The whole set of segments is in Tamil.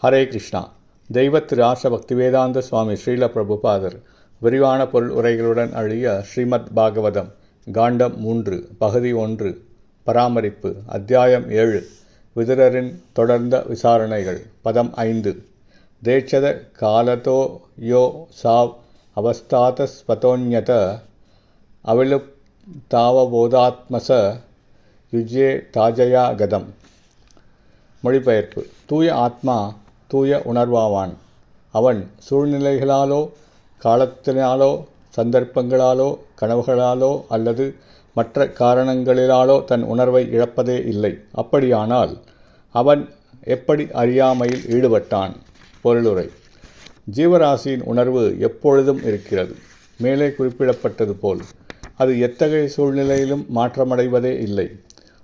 ஹரே கிருஷ்ணா. தெய்வ திரு ஆச பக்திவேதாந்த சுவாமி ஸ்ரீல பிரபுபாதர் விரிவான பொருள் உரைகளுடன் அழிய ஸ்ரீமத் பாகவதம் காண்டம் 3 பகுதி 1 பராமரிப்பு அத்தியாயம் 7 விதுரரின் தொடர்ந்த விசாரணைகள் பதம் 5 தேட்சத காலதோ யோ சாவ் அவஸ்தாத ஸ்வதோன்யத அவிலுப்தாவபோதாத்மச யுஜ்யே தாஜயா கதம். மொழிபெயர்ப்பு. தூய ஆத்மா தூய உணர்வாவான். அவன் சூழ்நிலைகளாலோ காலத்தினாலோ சந்தர்ப்பங்களாலோ கனவுகளாலோ அல்லது மற்ற காரணங்களிலாலோ தன் உணர்வை இழப்பதே இல்லை. அப்படியானால் அவன் எப்படி அறியாமையில் ஈடுபட்டான்? பொருளுரை. ஜீவராசியின் உணர்வு எப்பொழுதும் இருக்கிறது. மேலே குறிப்பிடப்பட்டது போல் அது எத்தகைய சூழ்நிலையிலும் மாற்றமடைவதே இல்லை.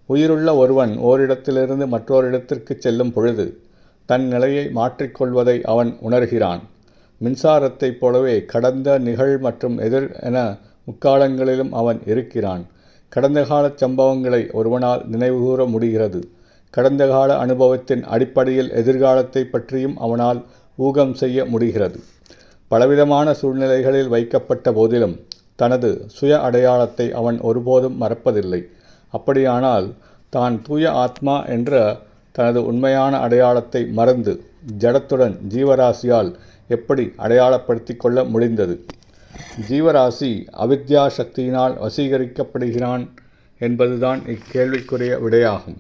உயிருள்ள ஒருவன் ஓரிடத்திலிருந்து மற்றோரிடத்திற்கு செல்லும் பொழுது தன் நிலையை மாற்றிக்கொள்வதை அவன் உணர்கிறான். மின்சாரத்தைப் போலவே கடந்த, நிகழ் மற்றும் எதிர் என முக்காலங்களிலும் அவன் இருக்கிறான். கடந்த கால சம்பவங்களை ஒருவனால் நினைவுகூர முடிகிறது. கடந்த கால அனுபவத்தின் அடிப்படையில் எதிர்காலத்தை பற்றியும் அவனால் ஊகம் செய்ய முடிகிறது. பலவிதமான சூழ்நிலைகளில் வைக்கப்பட்ட போதிலும் தனது சுய அடையாளத்தை அவன் ஒருபோதும் மறப்பதில்லை. அப்படியானால் தான் தூய ஆத்மா என்ற தனது உண்மையான அடையாளத்தை மறந்து ஜடத்துடன் ஜீவராசியால் எப்படி அடையாளப்படுத்தி கொள்ள முடிந்தது? ஜீவராசி அவித்யா சக்தியினால் வசீகரிக்கப்படுகிறான் என்பதுதான் இக்கேள்விக்குரிய விடையாகும்.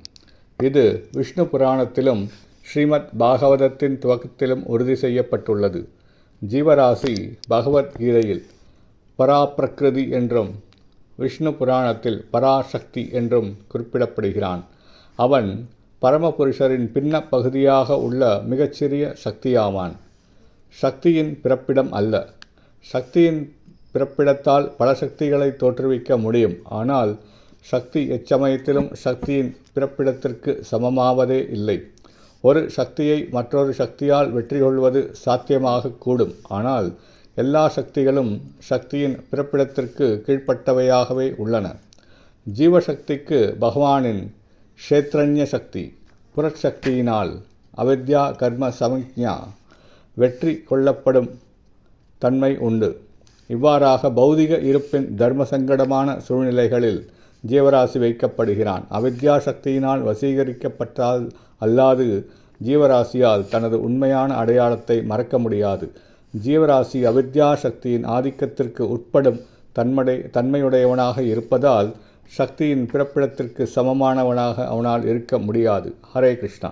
இது விஷ்ணு புராணத்திலும் ஸ்ரீமத் பாகவதத்தின் துவக்கத்திலும் உறுதி செய்யப்பட்டுள்ளது. ஜீவராசி பகவத்கீதையில் பராப்பிரகிருதி என்றும் விஷ்ணு புராணத்தில் பராசக்தி என்றும் குறிப்பிடப்படுகிறான். அவன் பரமபுருஷரின் பின்ன பகுதியாக உள்ள மிகச்சிறிய சக்தியாவான். சக்தியின் பிறப்பிடம் அல்ல. சக்தியின் பிறப்பிடத்தால் பல சக்திகளை தோற்றுவிக்க முடியும். ஆனால் சக்தி எச்சமயத்திலும் சக்தியின் பிறப்பிடத்திற்கு சமமாவதே இல்லை. ஒரு சக்தியை மற்றொரு சக்தியால் வெற்றி கொள்வது சாத்தியமாக கூடும். ஆனால் எல்லா சக்திகளும் சக்தியின் பிறப்பிடத்திற்கு கீழ்ப்பட்டவையாகவே உள்ளன. ஜீவசக்திக்கு பகவானின் க்ஷேத்ரண்ய சக்தி புறச்சக்தியினால் அவித்யா கர்ம சமஞ்ஞா வெற்றி கொள்ளப்படும் தன்மை உண்டு. இவ்வாறாக பௌதிக இருப்பின் தர்ம சங்கடமான சூழ்நிலைகளில் ஜீவராசி வைக்கப்படுகிறான். அவித்யா சக்தியினால் வசீகரிக்கப்பட்டால் அல்லாது ஜீவராசியால் தனது உண்மையான அடையாளத்தை மறக்க முடியாது. ஜீவராசி அவித்யா சக்தியின் ஆதிக்கத்திற்கு உட்படும் தன்மையுடையவனாக இருப்பதால் சக்தியின் பிறப்பிடத்திற்கு சமமானவனாக அவனால் இருக்க முடியாது. ஹரே கிருஷ்ணா.